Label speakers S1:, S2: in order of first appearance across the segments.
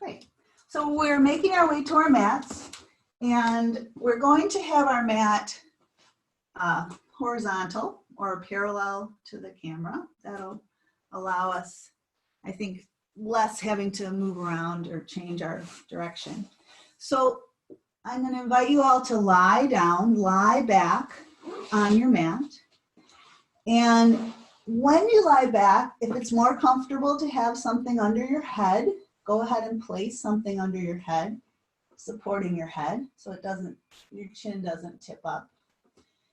S1: Great. So we're making our way to our mats, and we're going to have our mat horizontal or parallel to the camera. That'll allow us, I think, less having to move around or change our direction. So I'm going to invite you all to lie down, lie back on your mat. And when you lie back, if it's more comfortable to have something under your head, go ahead and place something under your head, supporting your head so it doesn't, your chin doesn't tip up.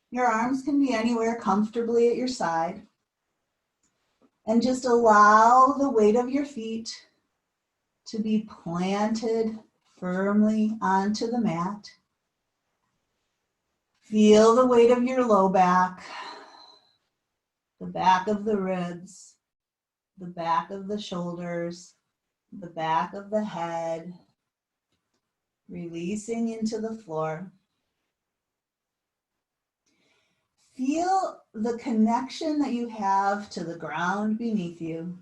S1: Your arms can be anywhere comfortably at your side. And just allow the weight of your feet to be planted firmly onto the mat. Feel the weight of your low back, the back of the ribs, the back of the shoulders, the back of the head, releasing into the floor. Feel the connection that you have to the ground beneath you.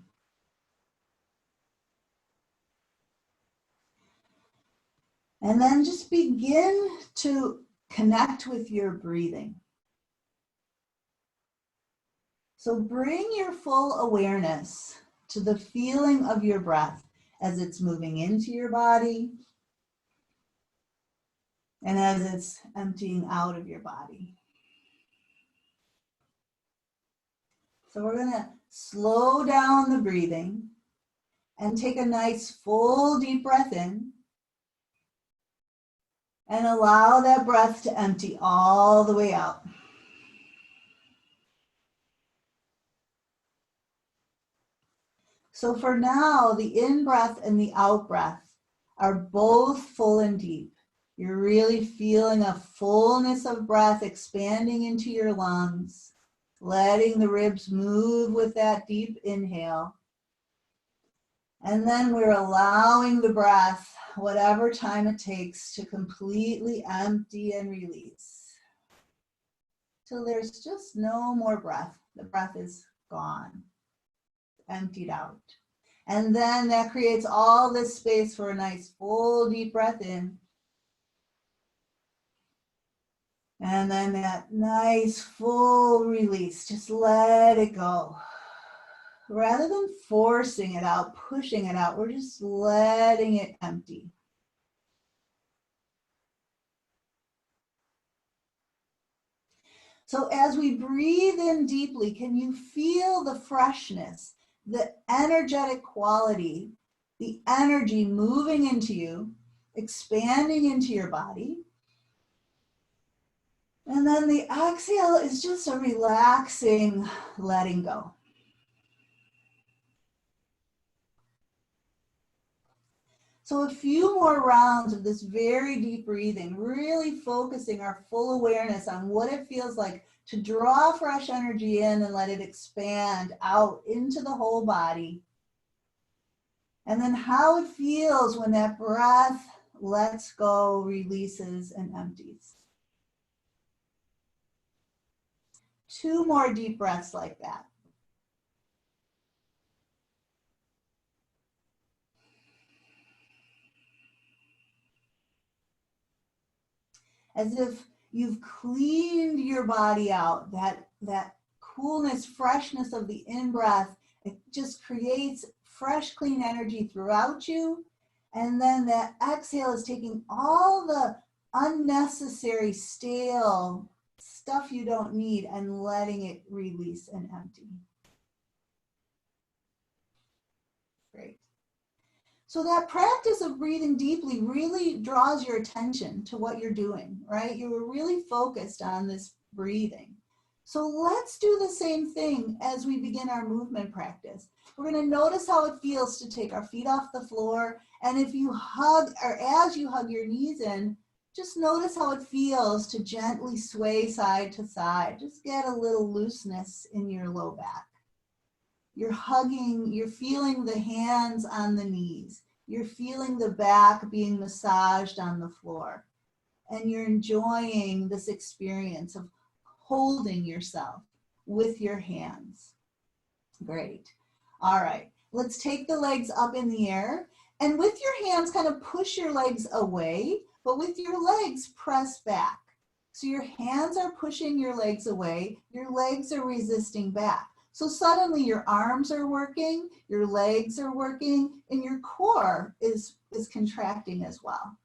S1: And then just begin to connect with your breathing. So bring your full awareness to the feeling of your breath as it's moving into your body and as it's emptying out of your body. So we're going to slow down the breathing and take a nice full deep breath in and allow that breath to empty all the way out. So for now, the in-breath and the out-breath are both full and deep. You're really feeling a fullness of breath expanding into your lungs, letting the ribs move with that deep inhale. And then we're allowing the breath, whatever time it takes, to completely empty and release. Till there's just no more breath. The breath is gone, emptied out. And then that creates all this space for a nice full deep breath in. And then that nice full release, just let it go. Rather than forcing it out, pushing it out, we're just letting it empty. So as we breathe in deeply, can you feel the freshness, the energetic quality, the energy moving into you, expanding into your body? And then the exhale is just a relaxing letting go. So a few more rounds of this very deep breathing, really focusing our full awareness on what it feels like to draw fresh energy in and let it expand out into the whole body. And then how it feels when that breath lets go, releases, and empties. 2 more deep breaths like that. As if you've cleaned your body out, that coolness, freshness of the in-breath, it just creates fresh, clean energy throughout you. And then that exhale is taking all the unnecessary, stale stuff you don't need and letting it release and empty. Great. So that practice of breathing deeply really draws your attention to what you're doing, right? You're really focused on this breathing. So let's do the same thing as we begin our movement practice. We're going to notice how it feels to take our feet off the floor. And if you hug, or as you hug your knees in, just notice how it feels to gently sway side to side. Just get a little looseness in your low back. You're hugging, you're feeling the hands on the knees. You're feeling the back being massaged on the floor. And you're enjoying this experience of holding yourself with your hands. Great. All right, let's take the legs up in the air And with your hands, kind of push your legs away, but with your legs, press back. So your hands are pushing your legs away, your legs are resisting back. So suddenly your arms are working, your legs are working, and your core is contracting as well.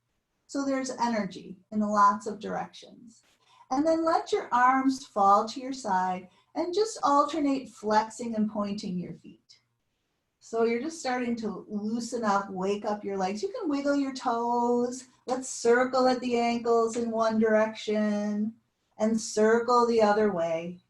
S1: So there's energy in lots of directions. And then let your arms fall to your side and just alternate flexing and pointing your feet. So you're just starting to loosen up, wake up your legs. You can wiggle your toes. Let's circle at the ankles in one direction and circle the other way.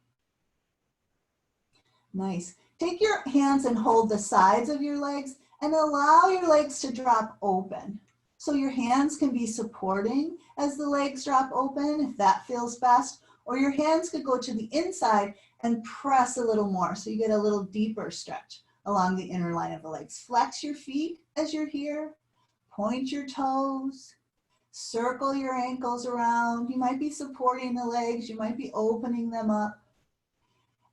S1: Nice. Take your hands and hold the sides of your legs and allow your legs to drop open. So your hands can be supporting as the legs drop open, if that feels best, or your hands could go to the inside and press a little more so you get a little deeper stretch along the inner line of the legs. Flex your feet as you're here, point your toes, circle your ankles around. You might be supporting the legs, you might be opening them up.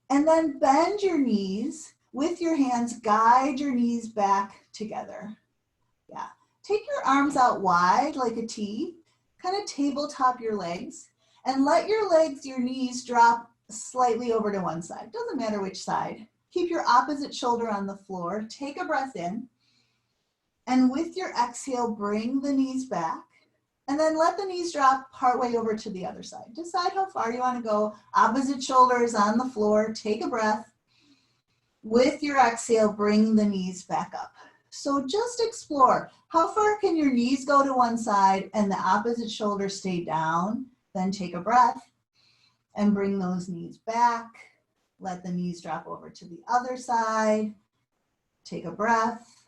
S1: And then bend your knees with your hands, guide your knees back together. Yeah. Take your arms out wide like a T, kind of tabletop your legs, and let your legs, your knees drop slightly over to one side. Doesn't matter which side. Keep your opposite shoulder on the floor. Take a breath in. And with your exhale, bring the knees back. And then let the knees drop partway over to the other side. Decide how far you want to go. Opposite shoulders on the floor. Take a breath. With your exhale, bring the knees back up. So just explore. How far can your knees go to one side and the opposite shoulder stay down? Then take a breath and bring those knees back. Let the knees drop over to the other side. Take a breath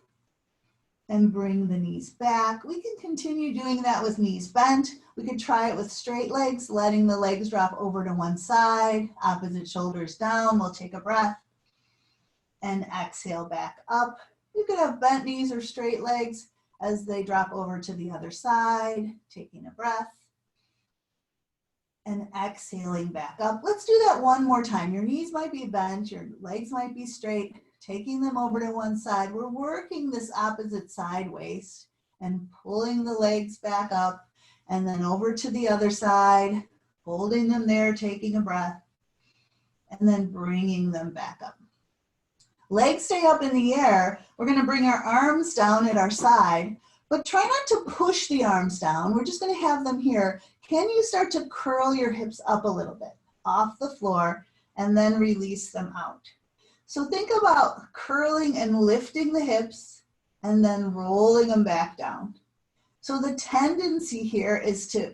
S1: and bring the knees back. We can continue doing that with knees bent. We could try it with straight legs, letting the legs drop over to one side, opposite shoulders down. We'll take a breath and exhale back up. You could have bent knees or straight legs as they drop over to the other side, taking a breath and exhaling back up. Let's do that one more time. Your knees might be bent, your legs might be straight, taking them over to one side. We're working this opposite side waist and pulling the legs back up and then over to the other side, holding them there, taking a breath, and then bringing them back up. Legs stay up in the air. We're going to bring our arms down at our side, but try not to push the arms down. We're just going to have them here. Can you start to curl your hips up a little bit off the floor and then release them out? So think about curling and lifting the hips and then rolling them back down. So the tendency here is to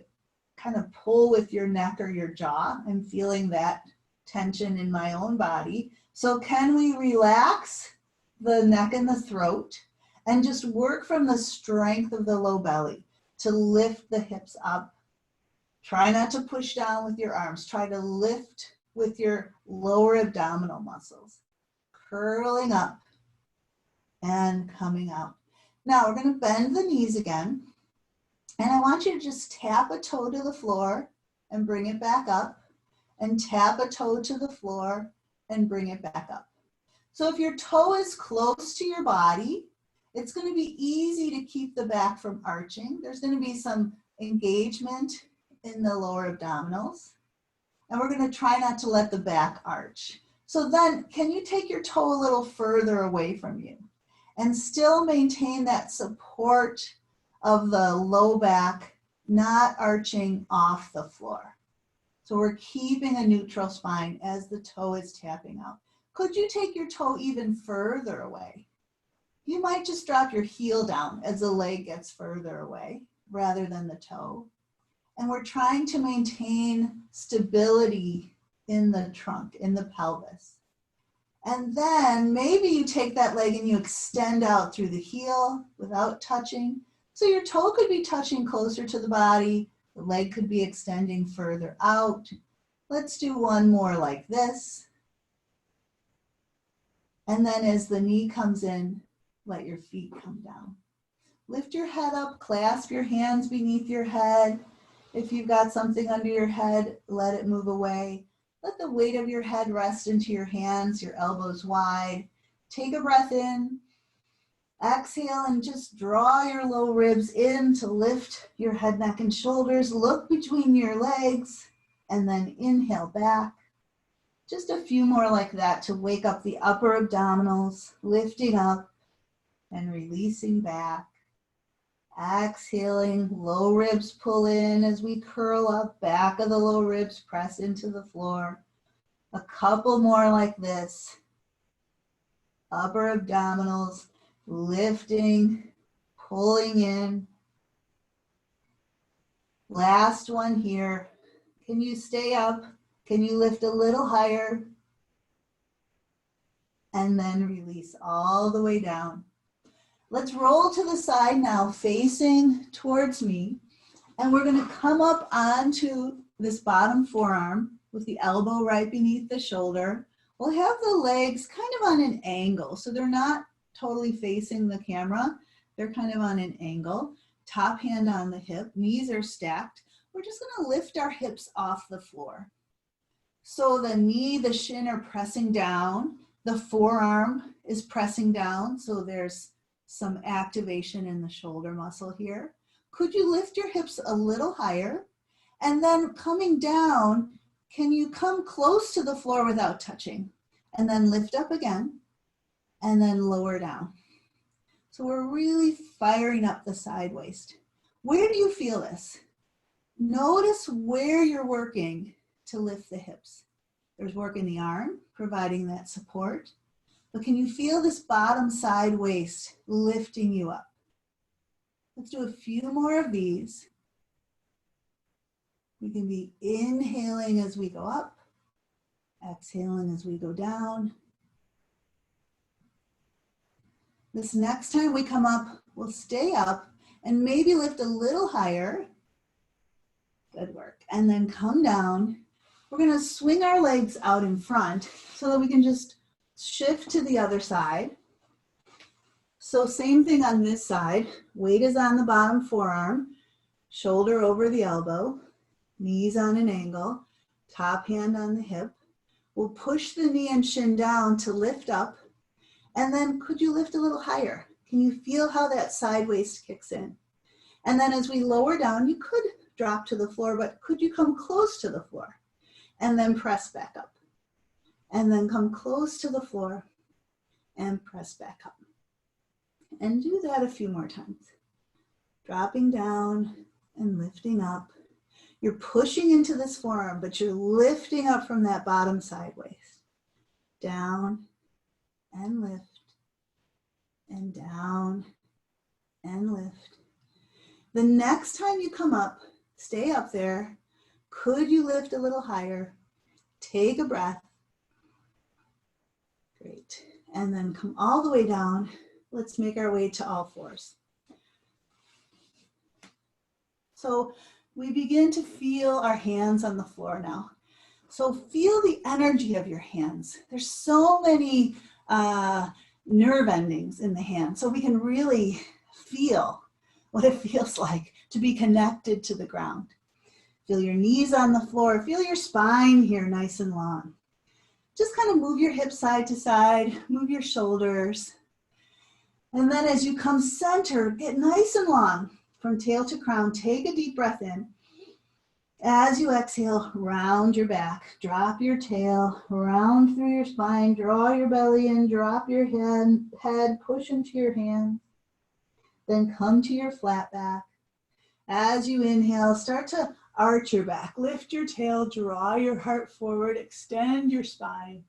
S1: kind of pull with your neck or your jaw. I'm feeling that tension in my own body. So can we relax the neck and the throat and just work from the strength of the low belly to lift the hips up? Try not to push down with your arms. Try to lift with your lower abdominal muscles. Curling up and coming out. Now we're going to bend the knees again. And I want you to just tap a toe to the floor and bring it back up. And tap a toe to the floor and bring it back up. So if your toe is close to your body, it's going to be easy to keep the back from arching. There's going to be some engagement in the lower abdominals. And we're going to try not to let the back arch. So then, can you take your toe a little further away from you and still maintain that support of the low back, not arching off the floor? So we're keeping a neutral spine as the toe is tapping out. Could you take your toe even further away? You might just drop your heel down as the leg gets further away rather than the toe. And we're trying to maintain stability in the trunk, in the pelvis. And then maybe you take that leg and you extend out through the heel without touching. So your toe could be touching closer to the body. The leg could be extending further out. Let's do one more like this. And then as the knee comes in, let your feet come down. Lift your head up, clasp your hands beneath your head. If you've got something under your head, let it move away. Let the weight of your head rest into your hands, your elbows wide. Take a breath in Exhale and just draw your low ribs in to lift your head, neck, and shoulders. Look between your legs and then inhale back. Just a few more like that to wake up the upper abdominals, lifting up and releasing back. Exhaling, low ribs pull in as we curl up, back of the low ribs press into the floor. A couple more like this. Upper abdominals lifting, pulling in. Last one here. Can you stay up? Can you lift a little higher? And then release all the way down. Let's roll to the side now, facing towards me. And we're going to come up onto this bottom forearm with the elbow right beneath the shoulder. We'll have the legs kind of on an angle, so they're not totally facing the camera. They're kind of on an angle. Top hand on the hip, knees are stacked. We're just going to lift our hips off the floor. So the knee, the shin are pressing down. The forearm is pressing down, so there's some activation in the shoulder muscle here. Could you lift your hips a little higher? And then coming down, can you come close to the floor without touching? And then lift up again, and then lower down. So we're really firing up the side waist. Where do you feel this? Notice where you're working to lift the hips. There's work in the arm, providing that support. But can you feel this bottom side waist lifting you up? Let's do a few more of these. We can be inhaling as we go up, exhaling as we go down. This next time we come up, we'll stay up and maybe lift a little higher. Good work. And then come down. We're going to swing our legs out in front so that we can just shift to the other side. So same thing on this side. Weight is on the bottom forearm, shoulder over the elbow, knees on an angle, top hand on the hip. We'll push the knee and shin down to lift up. And then could you lift a little higher? Can you feel how that side waist kicks in? And then as we lower down, you could drop to the floor, but could you come close to the floor? And then press back up. And then come close to the floor and press back up. And do that a few more times. Dropping down and lifting up. You're pushing into this forearm, but you're lifting up from that bottom side waist. Down and lift, and down and lift. The next time you come up, stay up there. Could you lift a little higher? Take a breath. Great. And then come all the way down. Let's make our way to all fours. So we begin to feel our hands on the floor now. So feel the energy of your hands. There's so many nerve endings in the hand, so we can really feel what it feels like to be connected to the ground. Feel your knees on the floor. Feel your spine here nice and long. Just kind of move your hips side to side, move your shoulders. And then as you come center, get nice and long from tail to crown. Take a deep breath in. As you exhale, round your back, drop your tail, round through your spine, draw your belly in, drop your head, push into your hands. Then come to your flat back. As you inhale, start to arch your back, lift your tail, draw your heart forward, extend your spine.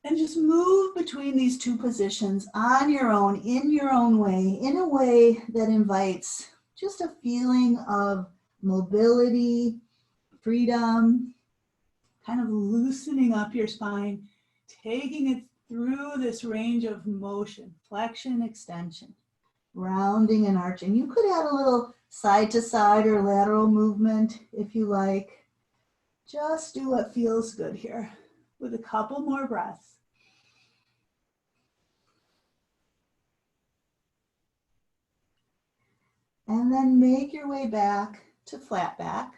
S1: And just move between these two positions on your own, in your own way, in a way that invites just a feeling of mobility, freedom, kind of loosening up your spine, taking it through this range of motion, flexion, extension, rounding and arching. You could add a little side to side or lateral movement if you like. Just do what feels good here with a couple more breaths. And then make your way back to flat back.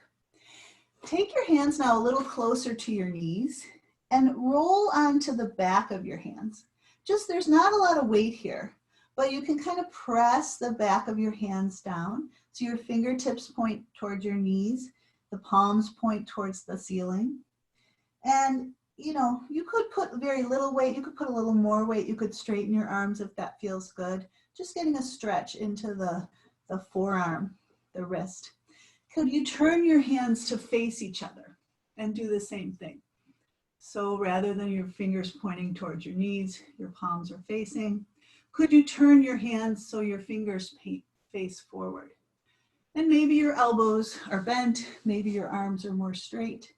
S1: Take your hands now a little closer to your knees and roll onto the back of your hands. Just there's not a lot of weight here, but you can kind of press the back of your hands down. So your fingertips point towards your knees, the palms point towards the ceiling. And you know, you could put very little weight, you could put a little more weight, you could straighten your arms if that feels good. Just getting a stretch into the forearm, the wrist. Could you turn your hands to face each other and do the same thing? So rather than your fingers pointing towards your knees, your palms are facing. Could you turn your hands so your fingers face forward? And maybe your elbows are bent, maybe your arms are more straight,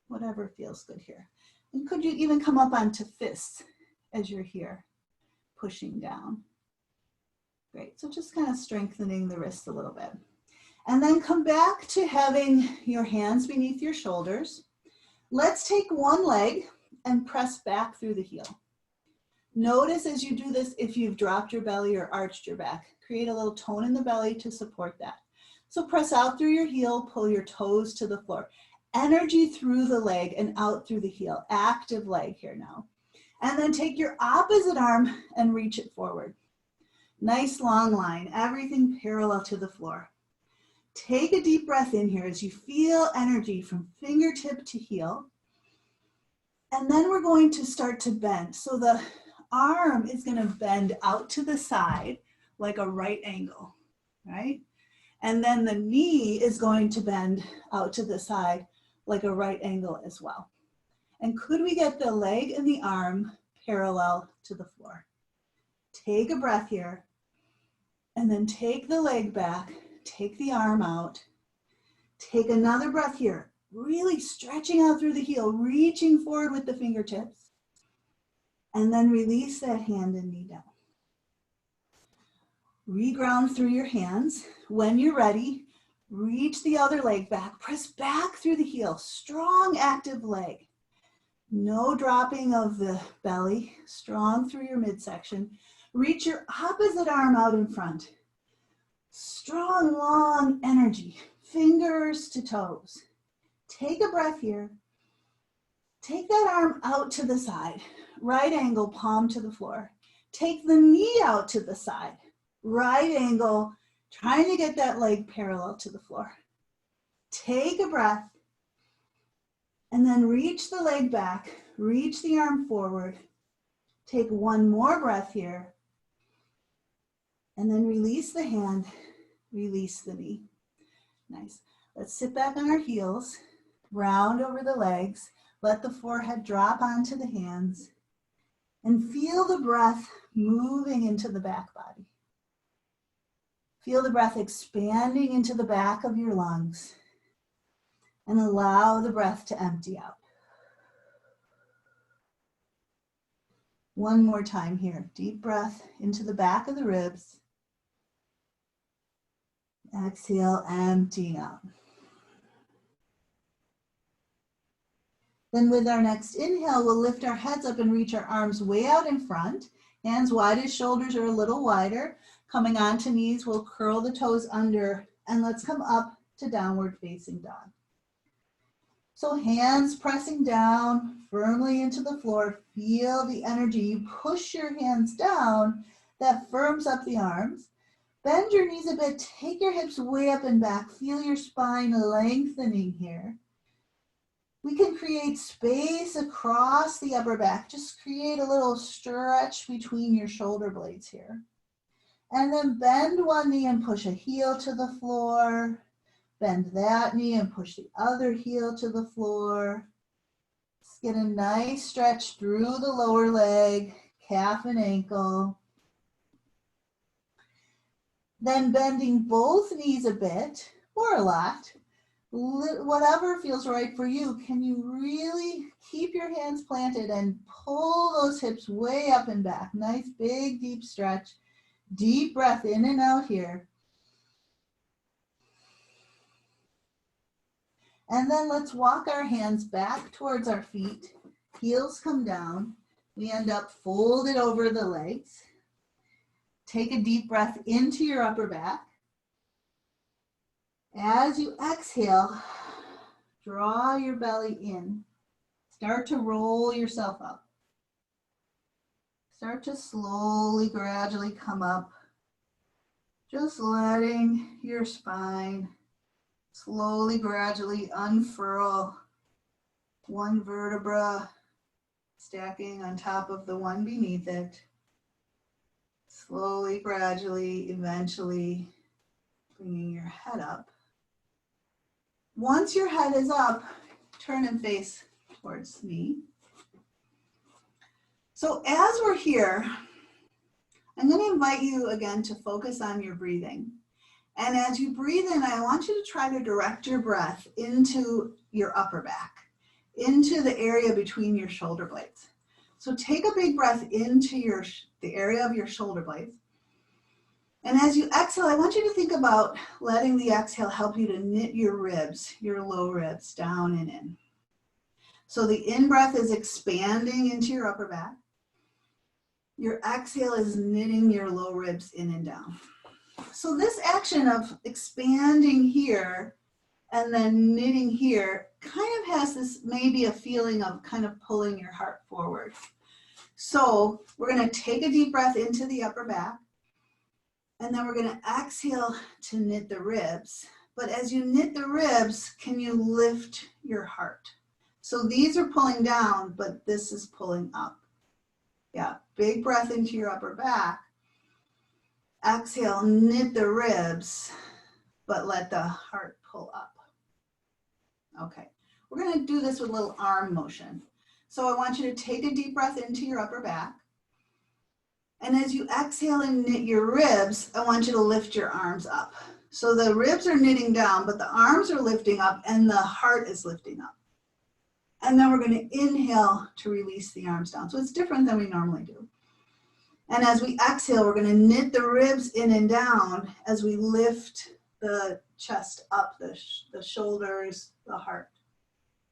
S1: whatever feels good here. And could you even come up onto fists as you're here, pushing down? Great, so just kind of strengthening the wrists a little bit. And then come back to having your hands beneath your shoulders. Let's take one leg and press back through the heel. Notice as you do this, if you've dropped your belly or arched your back, create a little tone in the belly to support that. So press out through your heel, pull your toes to the floor. Energy through the leg and out through the heel, active leg here now. And then take your opposite arm and reach it forward. Nice long line, everything parallel to the floor. Take a deep breath in here as you feel energy from fingertip to heel. And then we're going to start to bend. So the arm is going to bend out to the side like a right angle, right? And then the knee is going to bend out to the side like a right angle as well. And could we get the leg and the arm parallel to the floor? Take a breath here, and then take the leg back, take the arm out, take another breath here, really stretching out through the heel, reaching forward with the fingertips, and then release that hand and knee down. Reground through your hands. When you're ready, reach the other leg back, press back through the heel, strong active leg. No dropping of the belly, strong through your midsection. Reach your opposite arm out in front. Strong, long energy, fingers to toes. Take a breath here. Take that arm out to the side, right angle, palm to the floor. Take the knee out to the side, right angle, trying to get that leg parallel to the floor. Take a breath, and then reach the leg back, reach the arm forward. Take one more breath here, and then release the hand, release the knee. Nice. Let's sit back on our heels, round over the legs, let the forehead drop onto the hands, and feel the breath moving into the back body. Feel the breath expanding into the back of your lungs, and allow the breath to empty out. One more time here. Deep breath into the back of the ribs. Exhale, emptying out. Then with our next inhale, we'll lift our heads up and reach our arms way out in front. Hands wide as shoulders or a little wider. Coming onto knees, we'll curl the toes under, and let's come up to downward facing dog. So hands pressing down firmly into the floor. Feel the energy. You push your hands down, that firms up the arms. Bend your knees a bit, take your hips way up and back. Feel your spine lengthening here. We can create space across the upper back. Just create a little stretch between your shoulder blades here. And then bend one knee and push a heel to the floor. Bend that knee and push the other heel to the floor. Just get a nice stretch through the lower leg, calf and ankle. Then bending both knees a bit, or a lot, whatever feels right for you. Can you really keep your hands planted and pull those hips way up and back? Nice big deep stretch. Deep breath in and out here. And then let's walk our hands back towards our feet. Heels come down. We end up folded over the legs. Take a deep breath into your upper back. As you exhale, draw your belly in. Start to roll yourself up. Start to slowly, gradually come up. Just letting your spine slowly, gradually unfurl, one vertebra stacking on top of the one beneath it. Slowly, gradually, eventually bringing your head up. Once your head is up, turn and face towards me. So as we're here, I'm going to invite you again to focus on your breathing. And as you breathe in, I want you to try to direct your breath into your upper back, into the area between your shoulder blades. So take a big breath into the area of your shoulder blades. And as you exhale, I want you to think about letting the exhale help you to knit your ribs, your low ribs, down and in. So the in-breath is expanding into your upper back. Your exhale is knitting your low ribs in and down. So this action of expanding here and then knitting here kind of has this maybe a feeling of kind of pulling your heart forward. So we're going to take a deep breath into the upper back. And then we're going to exhale to knit the ribs. But as you knit the ribs, can you lift your heart? So these are pulling down, but this is pulling up. Yeah, big breath into your upper back. Exhale, knit the ribs, but let the heart pull up. Okay, we're going to do this with a little arm motion. So I want you to take a deep breath into your upper back. And as you exhale and knit your ribs, I want you to lift your arms up. So the ribs are knitting down, but the arms are lifting up and the heart is lifting up. And then we're going to inhale to release the arms down. So it's different than we normally do. And as we exhale, we're going to knit the ribs in and down as we lift the chest up, the shoulders, the heart.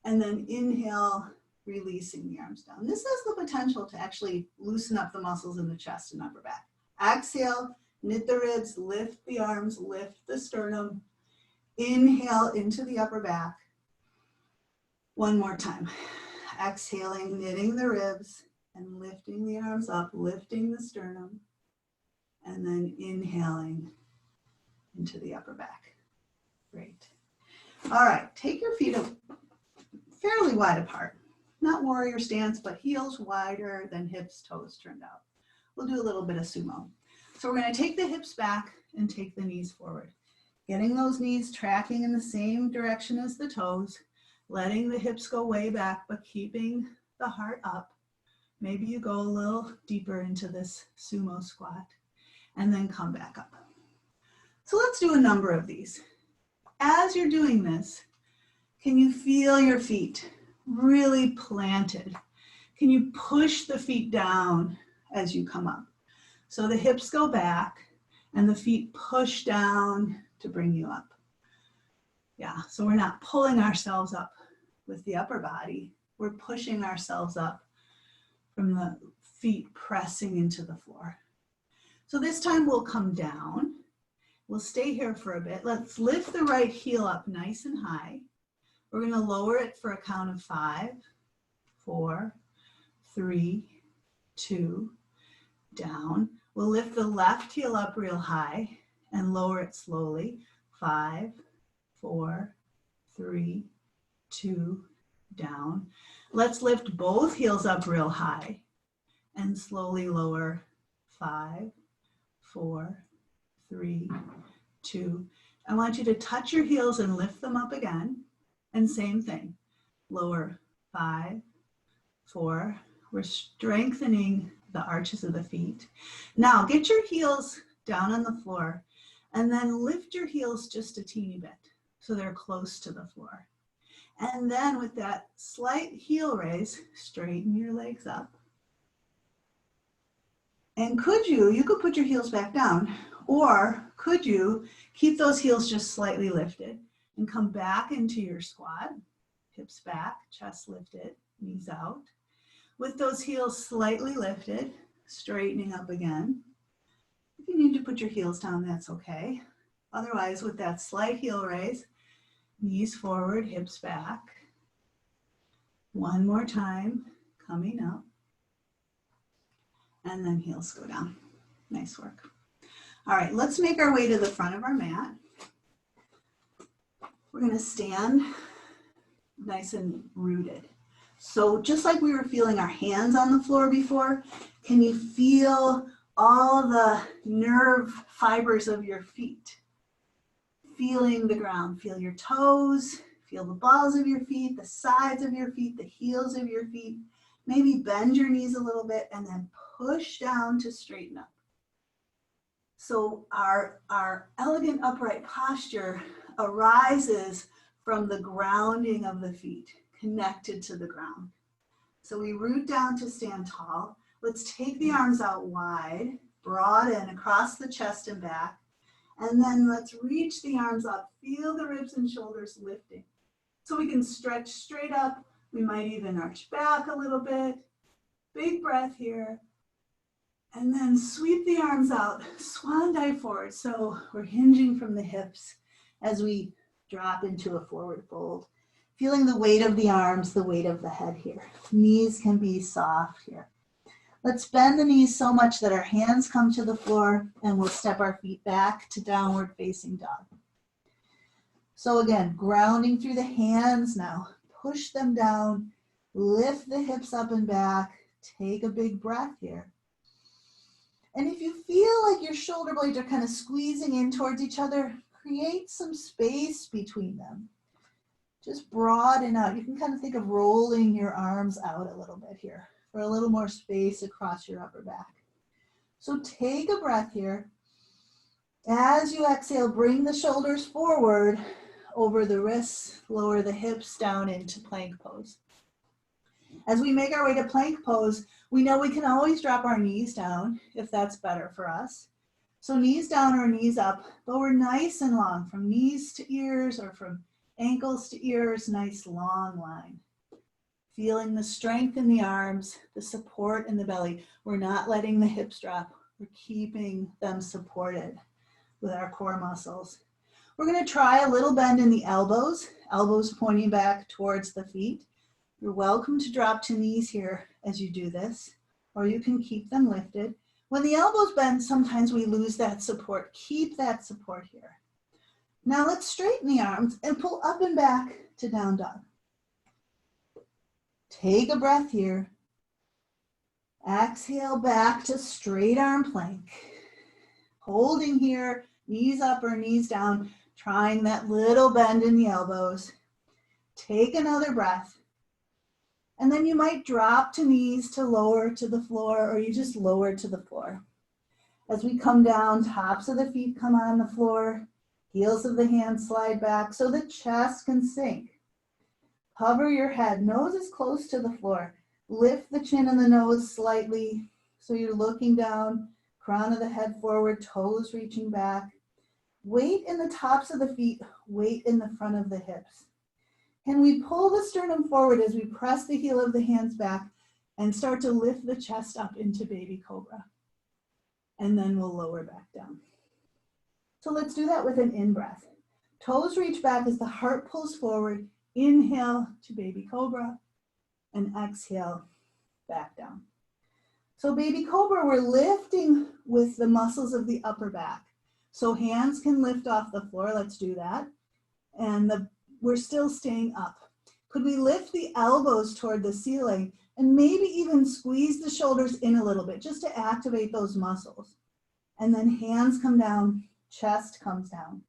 S1: And then inhale, releasing the arms down. This has the potential to actually loosen up the muscles in the chest and upper back. Exhale, knit the ribs, lift the arms, lift the sternum. Inhale into the upper back. One more time. Exhaling, knitting the ribs and lifting the arms up, lifting the sternum. And then inhaling into the upper back. Great. All right, take your feet up fairly wide apart. Not warrior stance, but heels wider than hips, toes turned out. We'll do a little bit of sumo. So we're going to take the hips back and take the knees forward. Getting those knees tracking in the same direction as the toes, letting the hips go way back, but keeping the heart up. Maybe you go a little deeper into this sumo squat and then come back up. So let's do a number of these. As you're doing this, can you feel your feet really planted? Can you push the feet down as you come up? So the hips go back and the feet push down to bring you up. Yeah, so we're not pulling ourselves up with the upper body. We're pushing ourselves up from the feet pressing into the floor. So this time we'll come down. We'll stay here for a bit. Let's lift the right heel up nice and high. We're going to lower it for a count of 5, 4, 3, 2, down. We'll lift the left heel up real high and lower it slowly. 5, 4, 3, 2, down. Let's lift both heels up real high and slowly lower. 5, 4, 3, 2. I want you to touch your heels and lift them up again. And same thing, lower. 5, 4. We're strengthening the arches of the feet. Now get your heels down on the floor and then lift your heels just a teeny bit so they're close to the floor. And then with that slight heel raise, straighten your legs up. And you could put your heels back down, or could you keep those heels just slightly lifted and come back into your squat, hips back, chest lifted, knees out. With those heels slightly lifted, straightening up again. If you need to put your heels down, that's okay. Otherwise, with that slight heel raise, knees forward, hips back. One more time, coming up. And then heels go down. Nice work. All right, let's make our way to the front of our mat. We're gonna stand nice and rooted. So just like we were feeling our hands on the floor before, can you feel all the nerve fibers of your feet? Feeling the ground, feel your toes, feel the balls of your feet, the sides of your feet, the heels of your feet. Maybe bend your knees a little bit and then push down to straighten up. So our elegant upright posture arises from the grounding of the feet, connected to the ground. So we root down to stand tall. Let's take the arms out wide, broaden across the chest and back. And then let's reach the arms up. Feel the ribs and shoulders lifting. So we can stretch straight up. We might even arch back a little bit. Big breath here. And then sweep the arms out, swan dive forward. So we're hinging from the hips as we drop into a forward fold. Feeling the weight of the arms, the weight of the head here. Knees can be soft here. Let's bend the knees so much that our hands come to the floor and we'll step our feet back to downward facing dog. So again, grounding through the hands now. Push them down, lift the hips up and back. Take a big breath here. And if you feel like your shoulder blades are kind of squeezing in towards each other, create some space between them. Just broaden out. You can kind of think of rolling your arms out a little bit here for a little more space across your upper back. So take a breath here. As you exhale, bring the shoulders forward over the wrists, lower the hips down into plank pose. As we make our way to plank pose, we know we can always drop our knees down if that's better for us. So knees down or knees up, but we're nice and long from knees to ears or from ankles to ears, nice long line. Feeling the strength in the arms, the support in the belly. We're not letting the hips drop. We're keeping them supported with our core muscles. We're going to try a little bend in the elbows, elbows pointing back towards the feet. You're welcome to drop to knees here as you do this, or you can keep them lifted. When the elbows bend, sometimes we lose that support. Keep that support here. Now let's straighten the arms and pull up and back to down dog. Take a breath here. Exhale back to straight arm plank. Holding here, knees up or knees down, trying that little bend in the elbows. Take another breath. And then you might drop to knees to lower to the floor, or you just lower to the floor. As we come down, tops of the feet come on the floor, heels of the hands slide back so the chest can sink. Hover your head, nose is close to the floor. Lift the chin and the nose slightly so you're looking down, crown of the head forward, toes reaching back. Weight in the tops of the feet, weight in the front of the hips. Can we pull the sternum forward as we press the heel of the hands back and start to lift the chest up into baby cobra? And then we'll lower back down. So let's do that with an in-breath. Toes reach back as the heart pulls forward. Inhale to baby cobra and exhale back down. So baby cobra, we're lifting with the muscles of the upper back. So hands can lift off the floor. Let's do that. And we're still staying up. Could we lift the elbows toward the ceiling and maybe even squeeze the shoulders in a little bit just to activate those muscles? And then hands come down, chest comes down.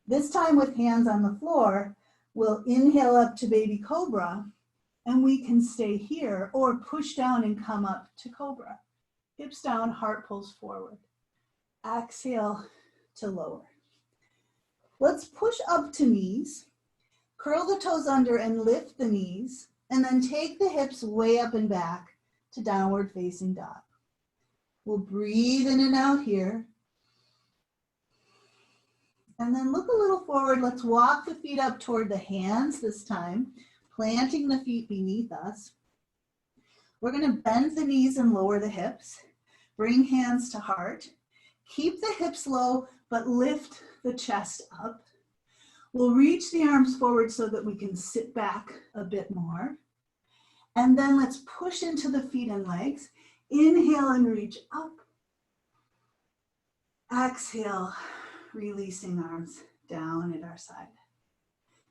S1: This time with hands on the floor, we'll inhale up to baby cobra and we can stay here or push down and come up to cobra. Hips down, heart pulls forward. Exhale to lower. Let's push up to knees. Curl the toes under and lift the knees, and then take the hips way up and back to downward facing dog. We'll breathe in and out here. And then look a little forward. Let's walk the feet up toward the hands this time, planting the feet beneath us. We're going to bend the knees and lower the hips. Bring hands to heart. Keep the hips low, but lift the chest up. We'll reach the arms forward so that we can sit back a bit more. And then let's push into the feet and legs. Inhale and reach up. Exhale, releasing arms down at our side.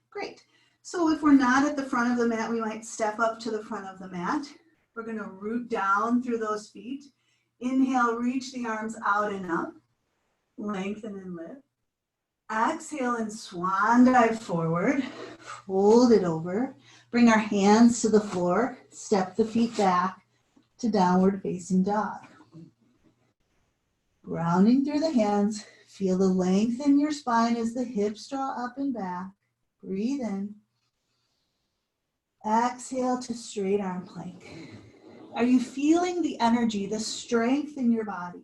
S1: Great. So if we're not at the front of the mat, we might step up to the front of the mat. We're going to root down through those feet. Inhale, reach the arms out and up. Lengthen and lift. Exhale and swan dive forward. Fold it over. Bring our hands to the floor. Step the feet back to downward facing dog. Grounding through the hands. Feel the length in your spine as the hips draw up and back. Breathe in. Exhale to straight arm plank. Are you feeling the energy, the strength in your body?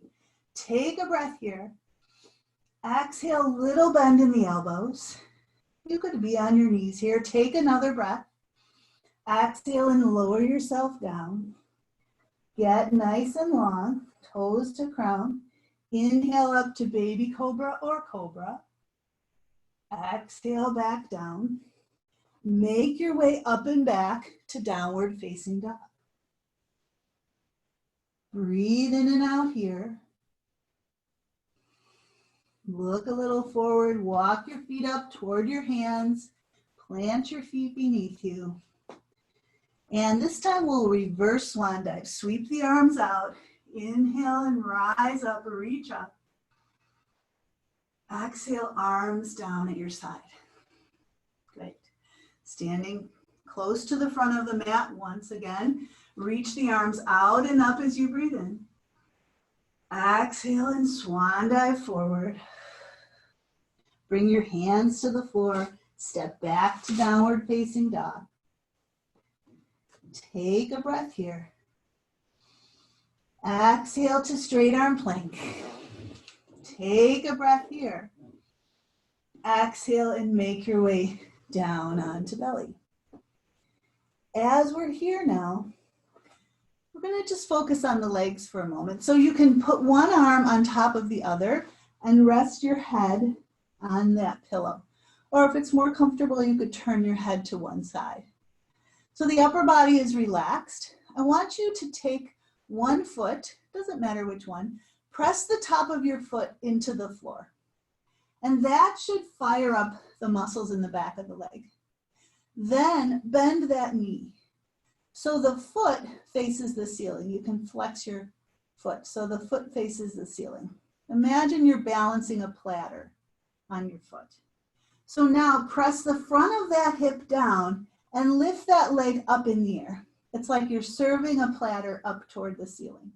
S1: Take a breath here. Exhale, little bend in the elbows. You could be on your knees here. Take another breath. Exhale and lower yourself down. Get nice and long, toes to crown. Inhale up to baby cobra or cobra. Exhale back down. Make your way up and back to downward facing dog. Breathe in and out here. Look a little forward, walk your feet up toward your hands, plant your feet beneath you. And this time we'll reverse swan dive. Sweep the arms out. Inhale and rise up, reach up. Exhale, arms down at your side. Great. Standing close to the front of the mat once again. Reach the arms out and up as you breathe in. Exhale and swan dive forward. Bring your hands to the floor. Step back to downward facing dog. Take a breath here. Exhale to straight arm plank. Take a breath here. Exhale and make your way down onto belly. As we're here now, we're going to just focus on the legs for a moment. So you can put one arm on top of the other and rest your head on that pillow. Or if it's more comfortable, you could turn your head to one side. So the upper body is relaxed. I want you to take one foot, doesn't matter which one, press the top of your foot into the floor. And that should fire up the muscles in the back of the leg. Then bend that knee. So the foot faces the ceiling. You can flex your foot. So the foot faces the ceiling. Imagine you're balancing a platter on your foot. So now press the front of that hip down and lift that leg up in the air. It's like you're serving a platter up toward the ceiling.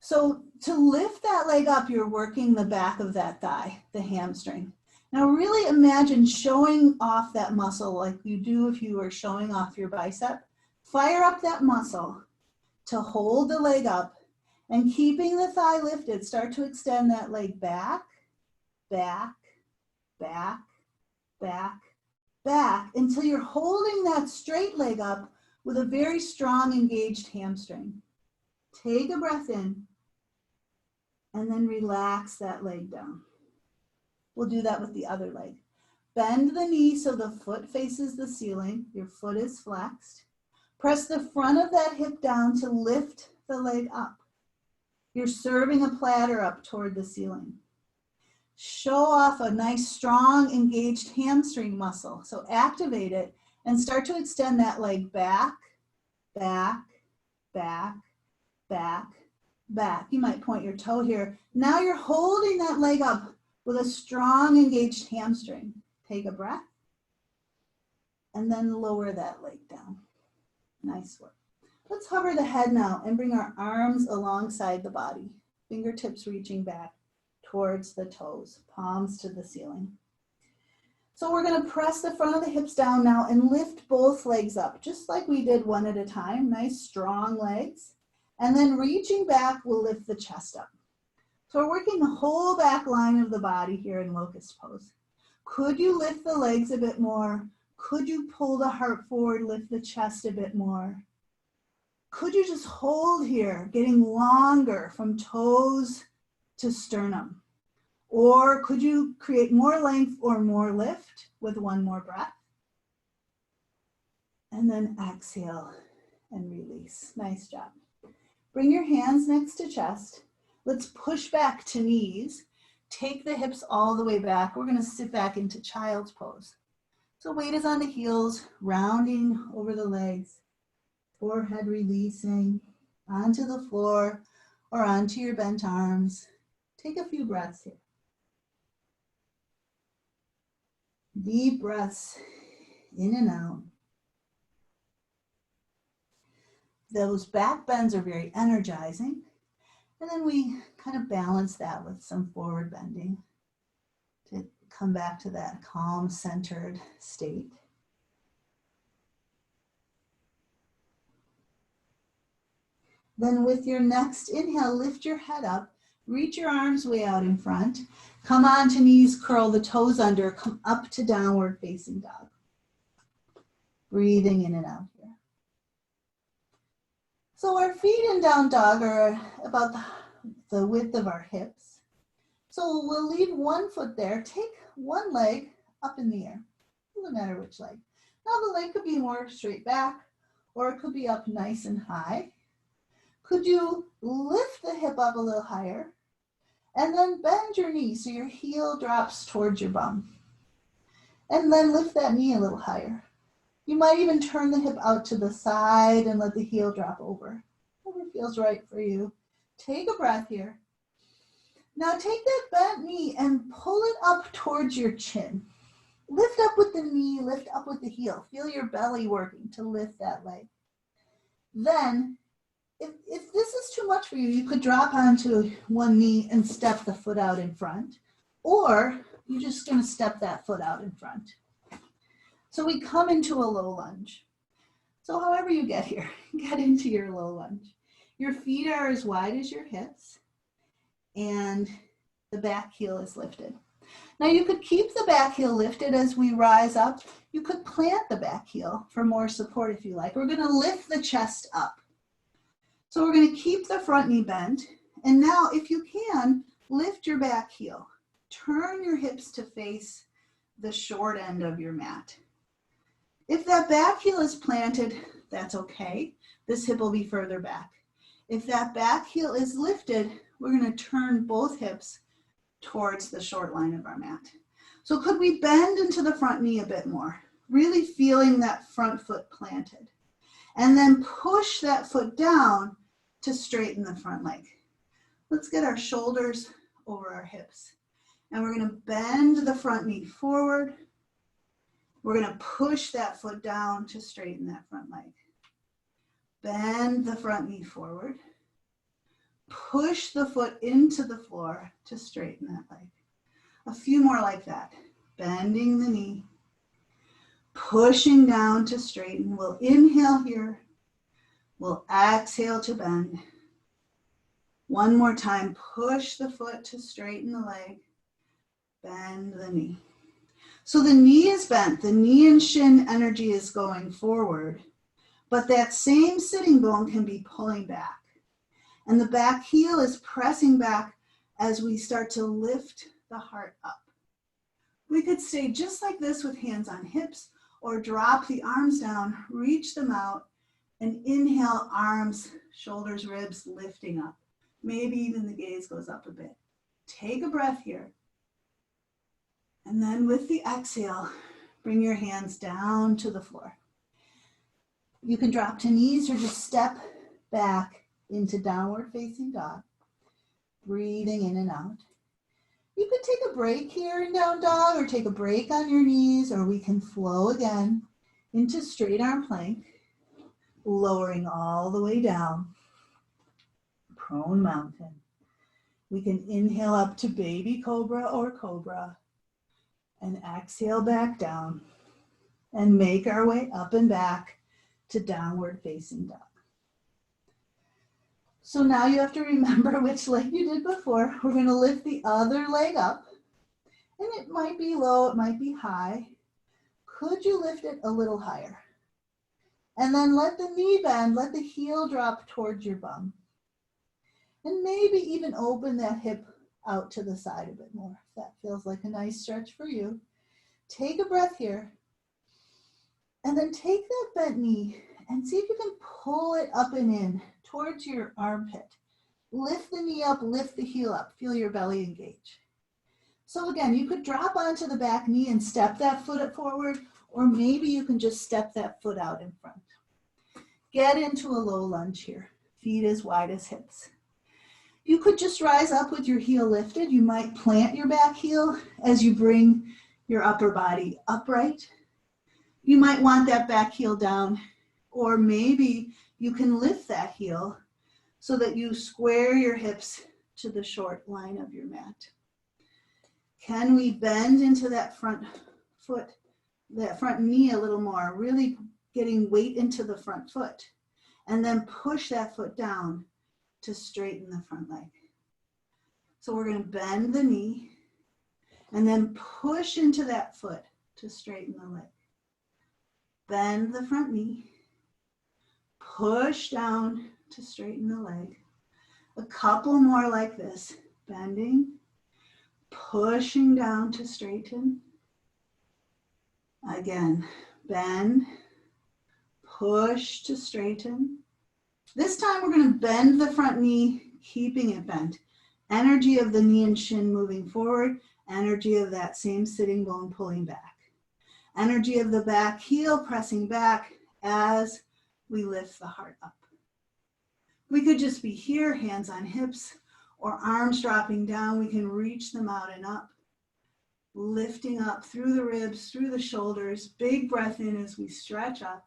S1: So to lift that leg up, you're working the back of that thigh, the hamstring. Now really imagine showing off that muscle like you do if you were showing off your bicep. Fire up that muscle to hold the leg up, and keeping the thigh lifted, start to extend that leg back, back, back, back, back, until you're holding that straight leg up with a very strong engaged hamstring. Take a breath in, and then relax that leg down. We'll do that with the other leg. Bend the knee so the foot faces the ceiling. Your foot is flexed. Press the front of that hip down to lift the leg up. You're serving a platter up toward the ceiling. Show off a nice, strong, engaged hamstring muscle. So activate it and start to extend that leg back, back, back, back, back. You might point your toe here. Now you're holding that leg up with a strong, engaged hamstring. Take a breath and then lower that leg down. Nice work. Let's hover the head now and bring our arms alongside the body. Fingertips reaching back towards the toes, palms to the ceiling. So we're going to press the front of the hips down now and lift both legs up, just like we did one at a time. Nice, strong legs. And then reaching back, we'll lift the chest up. So we're working the whole back line of the body here in locust pose. Could you lift the legs a bit more? Could you pull the heart forward, lift the chest a bit more? Could you just hold here, getting longer from toes to sternum? Or could you create more length or more lift with one more breath? And then exhale and release. Nice job. Bring your hands next to chest. Let's push back to knees. Take the hips all the way back. We're gonna sit back into child's pose. So weight is on the heels, rounding over the legs, forehead releasing onto the floor or onto your bent arms. Take a few breaths here. Deep breaths in and out. Those back bends are very energizing. And then we kind of balance that with some forward bending to come back to that calm, centered state. Then with your next inhale, lift your head up, reach your arms way out in front, come onto knees, curl the toes under, come up to downward facing dog. Breathing in and out here. So our feet in down dog are about the width of our hips. So we'll leave one foot there, take one leg up in the air. Doesn't matter which leg. Now the leg could be more straight back, or it could be up nice and high. Could you lift the hip up a little higher and then bend your knee so your heel drops towards your bum? And then lift that knee a little higher. You might even turn the hip out to the side and let the heel drop over. Whatever feels right for you. Take a breath here. Now take that bent knee and pull it up towards your chin. Lift up with the knee, lift up with the heel. Feel your belly working to lift that leg. Then, if this is too much for you, you could drop onto one knee and step the foot out in front, or you're just going to step that foot out in front. So we come into a low lunge. So however you get here, get into your low lunge. Your feet are as wide as your hips, and the back heel is lifted. Now you could keep the back heel lifted as we rise up. You could plant the back heel for more support if you like. We're going to lift the chest up. So we're going to keep the front knee bent. And now if you can, lift your back heel. Turn your hips to face the short end of your mat. If that back heel is planted, that's okay. This hip will be further back. If that back heel is lifted, we're going to turn both hips towards the short line of our mat. So could we bend into the front knee a bit more, really feeling that front foot planted, and then push that foot down to straighten the front leg. Let's get our shoulders over our hips, and we're going to bend the front knee forward. We're going to push that foot down to straighten that front leg. Bend the front knee forward. Push the foot into the floor to straighten that leg. A few more like that. Bending the knee. Pushing down to straighten. We'll inhale here. We'll exhale to bend. One more time. Push the foot to straighten the leg. Bend the knee. So the knee is bent. The knee and shin energy is going forward. But that same sitting bone can be pulling back. And the back heel is pressing back as we start to lift the heart up. We could stay just like this with hands on hips, or drop the arms down, reach them out, and inhale, arms, shoulders, ribs lifting up. Maybe even the gaze goes up a bit. Take a breath here. And then with the exhale, bring your hands down to the floor. You can drop to knees or just step back into downward facing dog, breathing in and out. You could take a break here in down dog, or take a break on your knees, or we can flow again into straight arm plank, lowering all the way down, prone mountain. We can inhale up to baby cobra or cobra, and exhale back down, and make our way up and back to downward facing dog. So now you have to remember which leg you did before. We're going to lift the other leg up, and it might be low, it might be high. Could you lift it a little higher? And then let the knee bend, let the heel drop towards your bum. And maybe even open that hip out to the side a bit more, if that feels like a nice stretch for you. Take a breath here. And then take that bent knee and see if you can pull it up and in towards your armpit. Lift the knee up, lift the heel up. Feel your belly engage. So again, you could drop onto the back knee and step that foot forward, or maybe you can just step that foot out in front. Get into a low lunge here. Feet as wide as hips. You could just rise up with your heel lifted. You might plant your back heel as you bring your upper body upright. You might want that back heel down, or maybe you can lift that heel so that you square your hips to the short line of your mat. Can we bend into that front foot, that front knee a little more, really getting weight into the front foot, and then push that foot down to straighten the front leg. So we're going to bend the knee and then push into that foot to straighten the leg. Bend the front knee, push down to straighten the leg. A couple more like this, bending, pushing down to straighten. Again, bend, push to straighten. This time we're going to bend the front knee, keeping it bent. Energy of the knee and shin moving forward, energy of that same sitting bone pulling back. Energy of the back heel pressing back as we lift the heart up. We could just be here, hands on hips, or arms dropping down. We can reach them out and up, lifting up through the ribs, through the shoulders. Big breath in as we stretch up.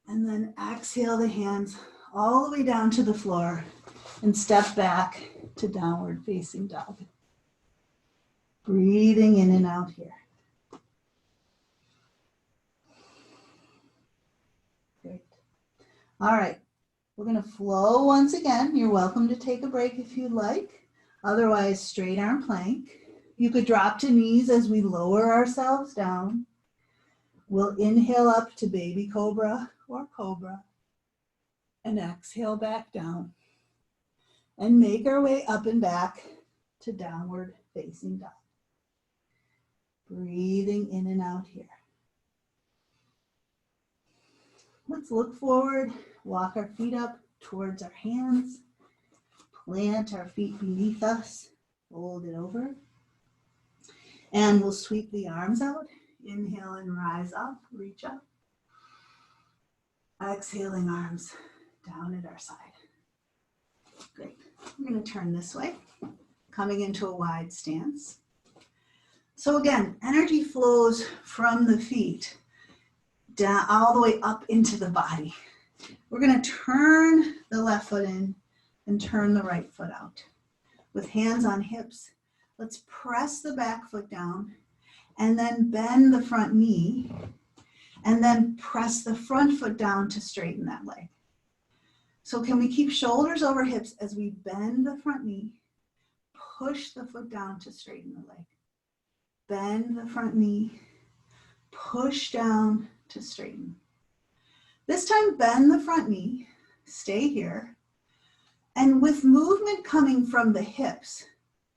S1: And then exhale the hands all the way down to the floor and step back to downward facing dog. Breathing in and out here. Great. All right, we're going to flow once again. You're welcome to take a break if you'd like. Otherwise, straight arm plank. You could drop to knees as we lower ourselves down. We'll inhale up to baby cobra or cobra and exhale back down and make our way up and back to downward facing dog. Breathing in and out here. Let's look forward, walk our feet up towards our hands, plant our feet beneath us, fold it over, and we'll sweep the arms out. Inhale and rise up, reach up. Exhaling, arms down at our side. Great. We're going to turn this way, coming into a wide stance. So again, energy flows from the feet down all the way up into the body. We're going to turn the left foot in and turn the right foot out. With hands on hips, let's press the back foot down and then bend the front knee, and then press the front foot down to straighten that leg. So can we keep shoulders over hips as we bend the front knee, push the foot down to straighten the leg. Bend the front knee, push down to straighten. This time, bend the front knee, stay here, and with movement coming from the hips,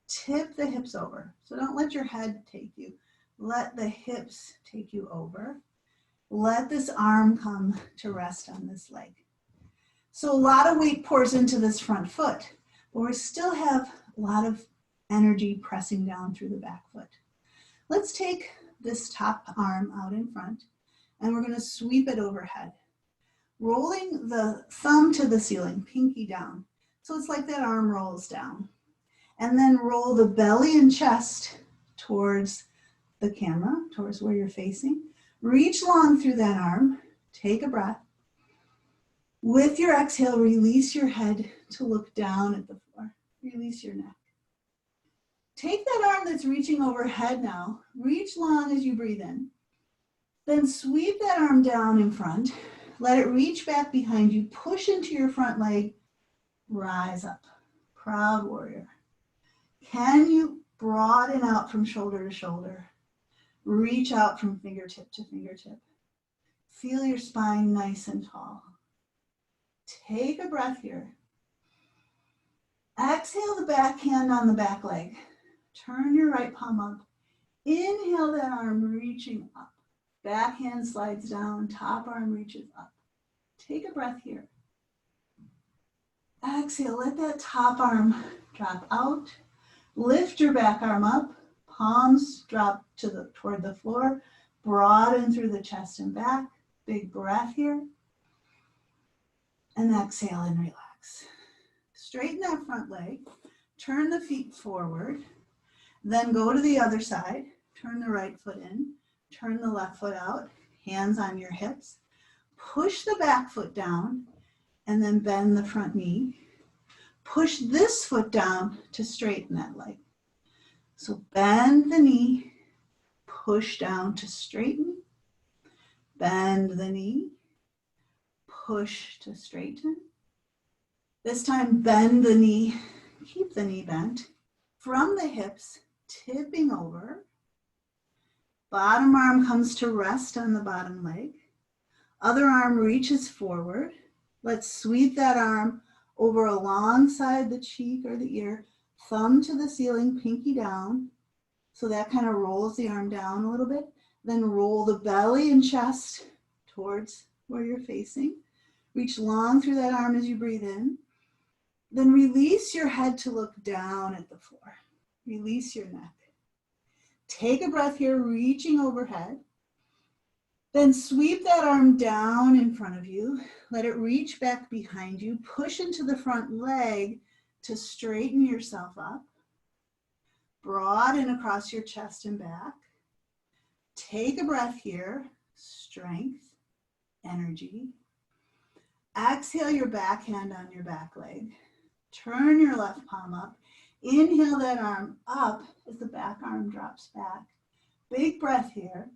S1: tip the hips over. So don't let your head take you. Let the hips take you over. Let this arm come to rest on this leg. So a lot of weight pours into this front foot, but we still have a lot of energy pressing down through the back foot. Let's take this top arm out in front, and we're going to sweep it overhead, rolling the thumb to the ceiling, pinky down. So it's like that arm rolls down. And then roll the belly and chest towards the camera, towards where you're facing. Reach long through that arm. Take a breath. With your exhale, release your head to look down at the floor. Release your neck. Take that arm that's reaching overhead now. Reach long as you breathe in. Then sweep that arm down in front. Let it reach back behind you. Push into your front leg. Rise up. Proud warrior. Can you broaden out from shoulder to shoulder? Reach out from fingertip to fingertip. Feel your spine nice and tall. Take a breath here. Exhale the back hand on the back leg. Turn your right palm up. Inhale that arm reaching up. Back hand slides down, top arm reaches up. Take a breath here. Exhale, let that top arm drop out. Lift your back arm up, palms drop toward the floor, broaden through the chest and back. Big breath here. And exhale and relax. Straighten that front leg, turn the feet forward, then go to the other side, turn the right foot in, turn the left foot out, hands on your hips, push the back foot down, and then bend the front knee. Push this foot down to straighten that leg. So bend the knee, push down to straighten, bend the knee, push to straighten. This time bend the knee, keep the knee bent. From the hips, tipping over. Bottom arm comes to rest on the bottom leg. Other arm reaches forward. Let's sweep that arm over alongside the cheek or the ear. Thumb to the ceiling, pinky down. So that kind of rolls the arm down a little bit. Then roll the belly and chest towards where you're facing. Reach long through that arm as you breathe in. Then release your head to look down at the floor. Release your neck. Take a breath here, reaching overhead. Then sweep that arm down in front of you. Let it reach back behind you. Push into the front leg to straighten yourself up. Broaden across your chest and back. Take a breath here. Strength, energy. Exhale your back hand on your back leg. Turn your left palm up. Inhale that arm up as the back arm drops back. Big breath here.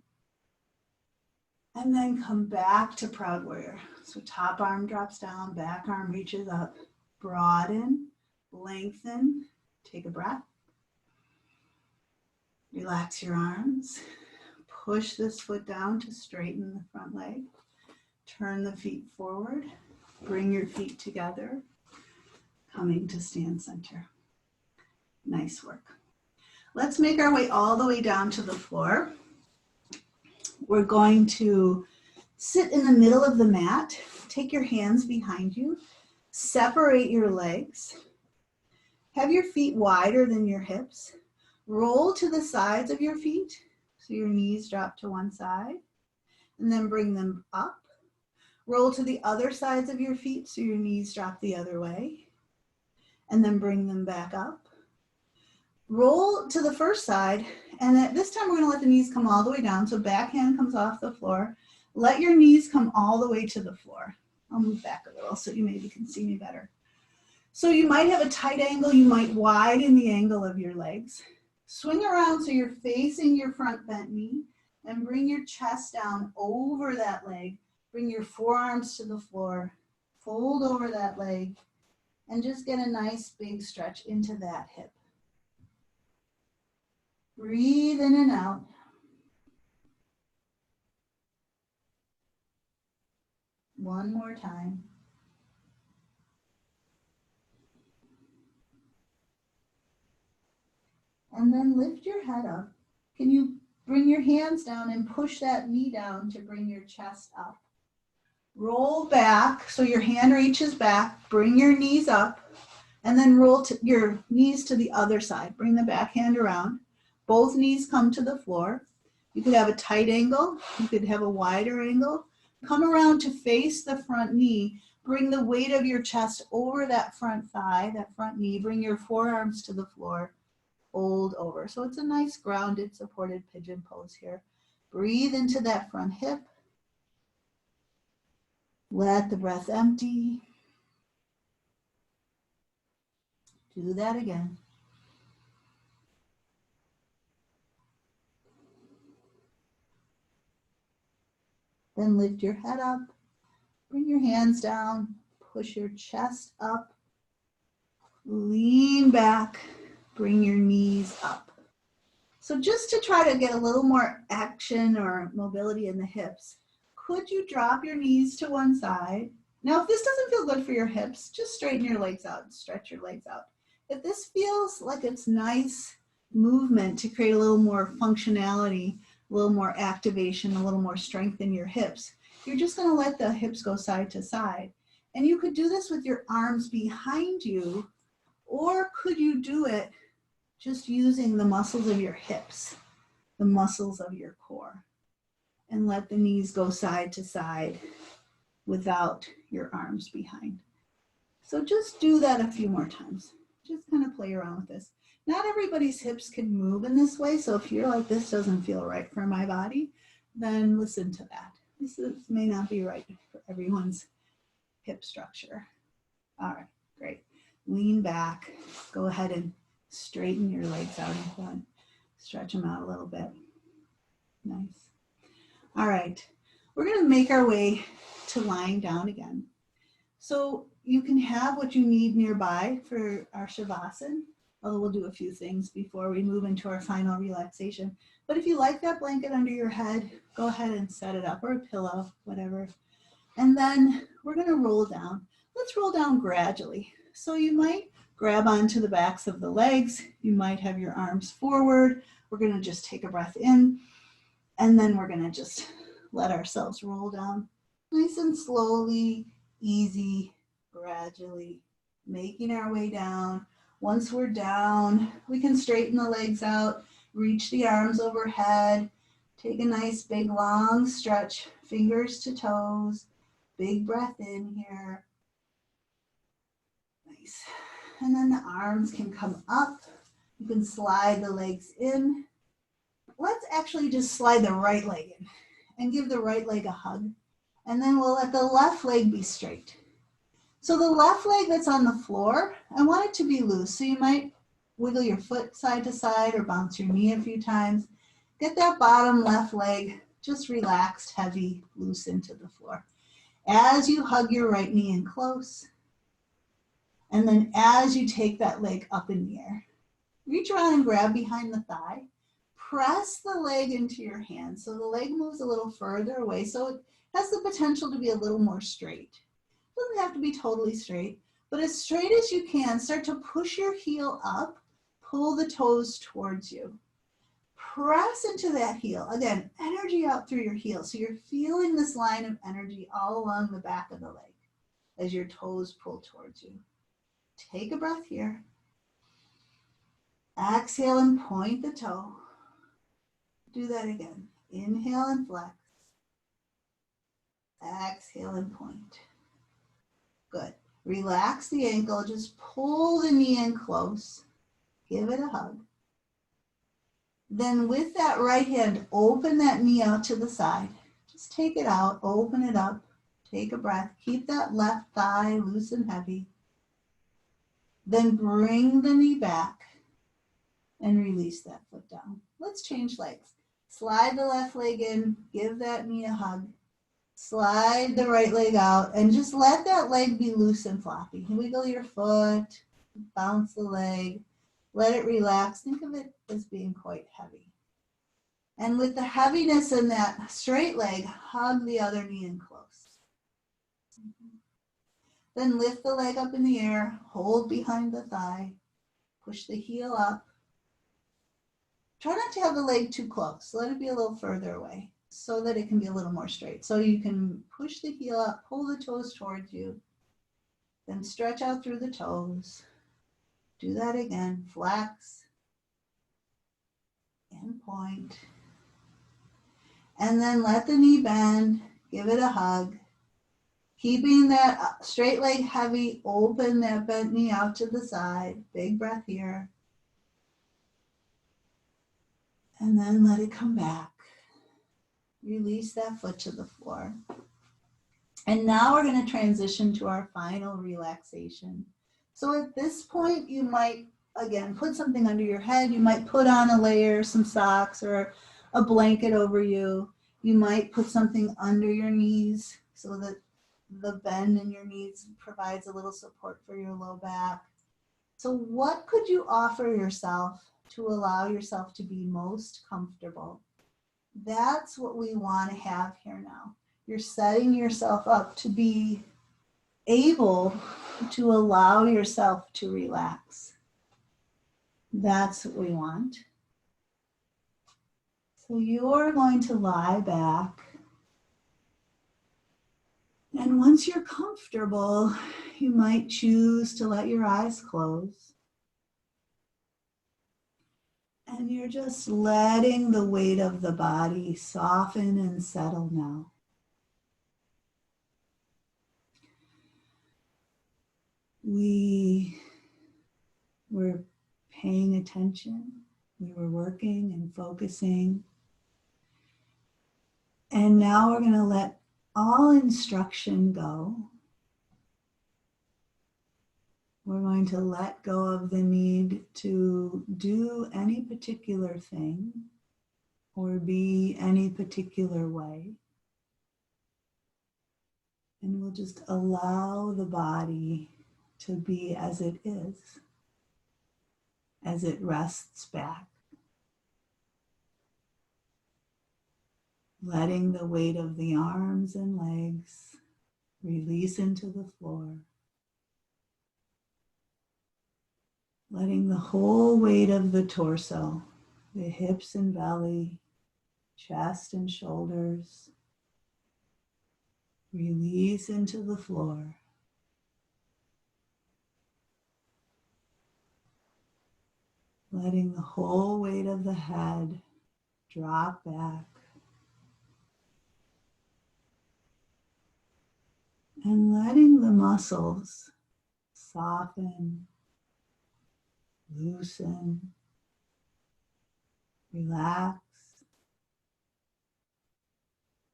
S1: And then come back to Proud Warrior. So top arm drops down, back arm reaches up. Broaden, lengthen, take a breath. Relax your arms. Push this foot down to straighten the front leg. Turn the feet forward. Bring your feet together. Coming to stand center. Nice work. Let's make our way all the way down to the floor. We're going to sit in the middle of the mat. Take your hands behind you. Separate your legs. Have your feet wider than your hips. Roll to the sides of your feet so your knees drop to one side. And then bring them up. Roll to the other sides of your feet so your knees drop the other way. And then bring them back up. Roll to the first side, and at this time we're going to let the knees come all the way down, so back hand comes off the floor. Let your knees come all the way to the floor. I'll move back a little so you maybe can see me better. So you might have a tight angle, you might widen the angle of your legs. Swing around so you're facing your front bent knee, and bring your chest down over that leg. Bring your forearms to the floor, fold over that leg, and just get a nice big stretch into that hip. Breathe in and out. One more time. And then lift your head up. Can you bring your hands down and push that knee down to bring your chest up? Roll back so your hand reaches back. Bring your knees up and then roll your knees to the other side. Bring the back hand around. Both knees come to the floor. You could have a tight angle. You could have a wider angle. Come around to face the front knee. Bring the weight of your chest over that front thigh, that front knee. Bring your forearms to the floor. Fold over. So it's a nice grounded, supported pigeon pose here. Breathe into that front hip. Let the breath empty. Do that again. Then lift your head up, bring your hands down, push your chest up, lean back, bring your knees up. So just to try to get a little more action or mobility in the hips, could you drop your knees to one side? Now, if this doesn't feel good for your hips, just straighten your legs out and stretch your legs out. If this feels like it's nice movement to create a little more functionality a little more activation, a little more strength in your hips. You're just going to let the hips go side to side. And you could do this with your arms behind you, or could you do it just using the muscles of your hips, the muscles of your core, and let the knees go side to side without your arms behind. So just do that a few more times. Just kind of play around with this. Not everybody's hips can move in this way, so if you're like, this doesn't feel right for my body, then listen to that. This may not be right for everyone's hip structure. All right, great. Lean back. Go ahead and straighten your legs out in front. Stretch them out a little bit. Nice. All right, we're going to make our way to lying down again. So you can have what you need nearby for our Shavasana, although we'll do a few things before we move into our final relaxation. But if you like that blanket under your head, go ahead and set it up, or a pillow, whatever. And then we're going to roll down. Let's roll down gradually. So you might grab onto the backs of the legs. You might have your arms forward. We're going to just take a breath in, and then we're going to just let ourselves roll down nice and slowly, easy, gradually, making our way down. Once we're down, we can straighten the legs out, reach the arms overhead, take a nice big long stretch, fingers to toes, big breath in here. Nice. And then the arms can come up. You can slide the legs in. Let's actually just slide the right leg in and give the right leg a hug. And then we'll let the left leg be straight. So the left leg that's on the floor, I want it to be loose. So you might wiggle your foot side to side or bounce your knee a few times. Get that bottom left leg just relaxed, heavy, loose into the floor. As you hug your right knee in close, and then as you take that leg up in the air, reach around and grab behind the thigh. Press the leg into your hand. So the leg moves a little further away. So it has the potential to be a little more straight. It doesn't have to be totally straight, but as straight as you can, start to push your heel up, pull the toes towards you. Press into that heel. Again, energy out through your heel. So you're feeling this line of energy all along the back of the leg as your toes pull towards you. Take a breath here. Exhale and point the toe. Do that again. Inhale and flex. Exhale and point. Good. Relax the ankle. Just pull the knee in close. Give it a hug. Then with that right hand, open that knee out to the side. Just take it out. Open it up. Take a breath. Keep that left thigh loose and heavy. Then bring the knee back and release that foot down. Let's change legs. Slide the left leg in, give that knee a hug. Slide the right leg out and just let that leg be loose and floppy. Wiggle your foot, bounce the leg, let it relax. Think of it as being quite heavy. And with the heaviness in that straight leg, hug the other knee in close. Then lift the leg up in the air, hold behind the thigh, push the heel up. Try not to have the leg too close. Let it be a little further away so that it can be a little more straight. So you can push the heel up, pull the toes towards you, then stretch out through the toes. Do that again. Flex and point. And then let the knee bend. Give it a hug. Keeping that straight leg heavy, open that bent knee out to the side. Big breath here. And then let it come back. Release that foot to the floor. And now we're going to transition to our final relaxation. So at this point, you might, again, put something under your head. You might put on a layer, some socks or a blanket over you. You might put something under your knees so that the bend in your knees provides a little support for your low back. So what could you offer yourself to allow yourself to be most comfortable? That's what we want to have here now. You're setting yourself up to be able to allow yourself to relax. That's what we want. So you're going to lie back. And once you're comfortable, you might choose to let your eyes close. And you're just letting the weight of the body soften and settle now. We were paying attention. We were working and focusing. And now we're going to let all instruction go. We're going to let go of the need to do any particular thing or be any particular way. And we'll just allow the body to be as it is, as it rests back. Letting the weight of the arms and legs release into the floor. Letting the whole weight of the torso, the hips and belly, chest and shoulders, release into the floor. Letting the whole weight of the head drop back. And letting the muscles soften, loosen, relax,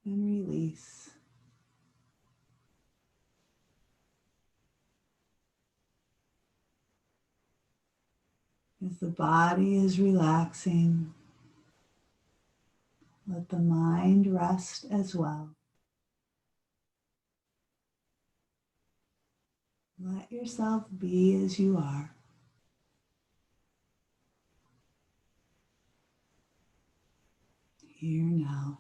S1: and release. As the body is relaxing, let the mind rest as well. Let yourself be as you are. Here now.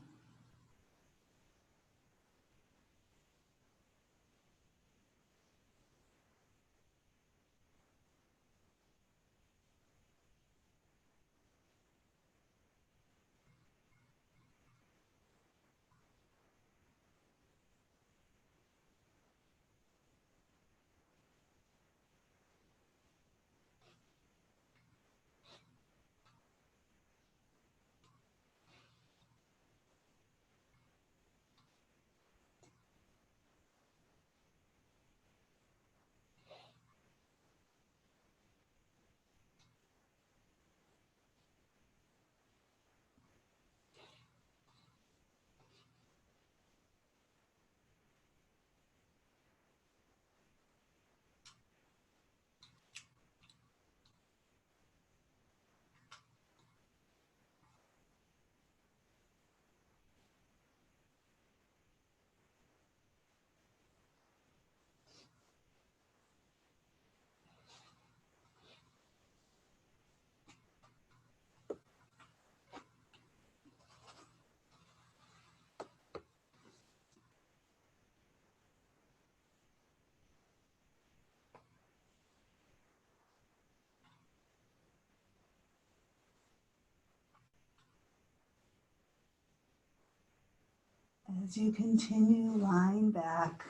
S1: As you continue lying back,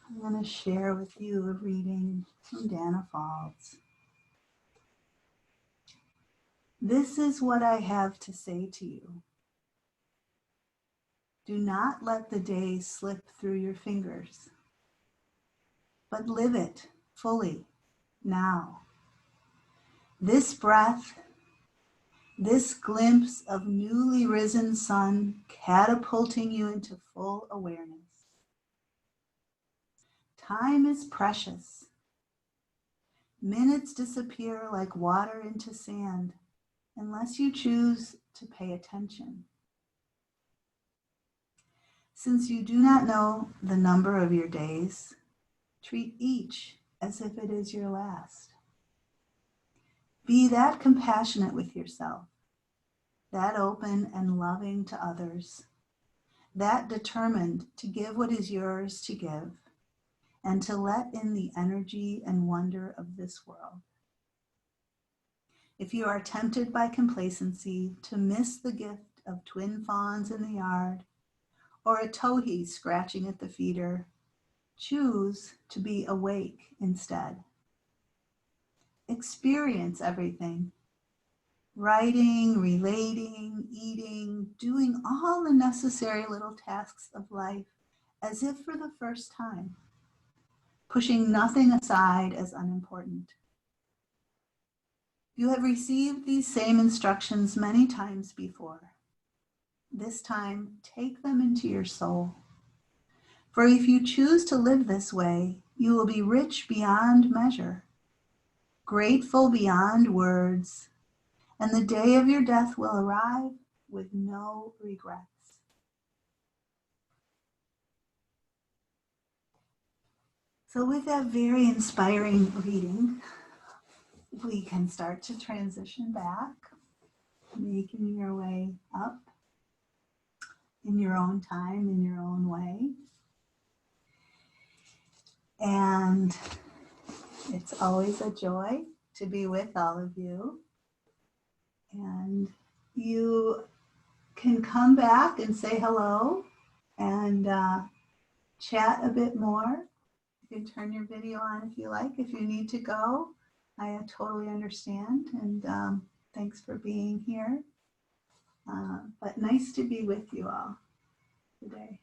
S1: I'm going to share with you a reading from Danna Faulds. This is what I have to say to you. Do not let the day slip through your fingers, but live it fully now. This breath, this glimpse of newly risen sun catapulting you into full awareness. Time is precious. Minutes disappear like water into sand unless you choose to pay attention. Since you do not know the number of your days, treat each as if it is your last. Be that compassionate with yourself, that open and loving to others, that determined to give what is yours to give, and to let in the energy and wonder of this world. If you are tempted by complacency to miss the gift of twin fawns in the yard, or a towhee scratching at the feeder, choose to be awake instead. Experience everything. Writing, relating, eating, doing all the necessary little tasks of life as if for the first time, pushing nothing aside as unimportant. You have received these same instructions many times before. This time, take them into your soul. For if you choose to live this way, you will be rich beyond measure, grateful beyond words, and the day of your death will arrive with no regrets. So with that very inspiring reading, we can start to transition back, making your way up in your own time, in your own way. And it's always a joy to be with all of you. And you can come back and say hello and chat a bit more. You can turn your video on if you like. If you need to go, I totally understand. And thanks for being here. But nice to be with you all today.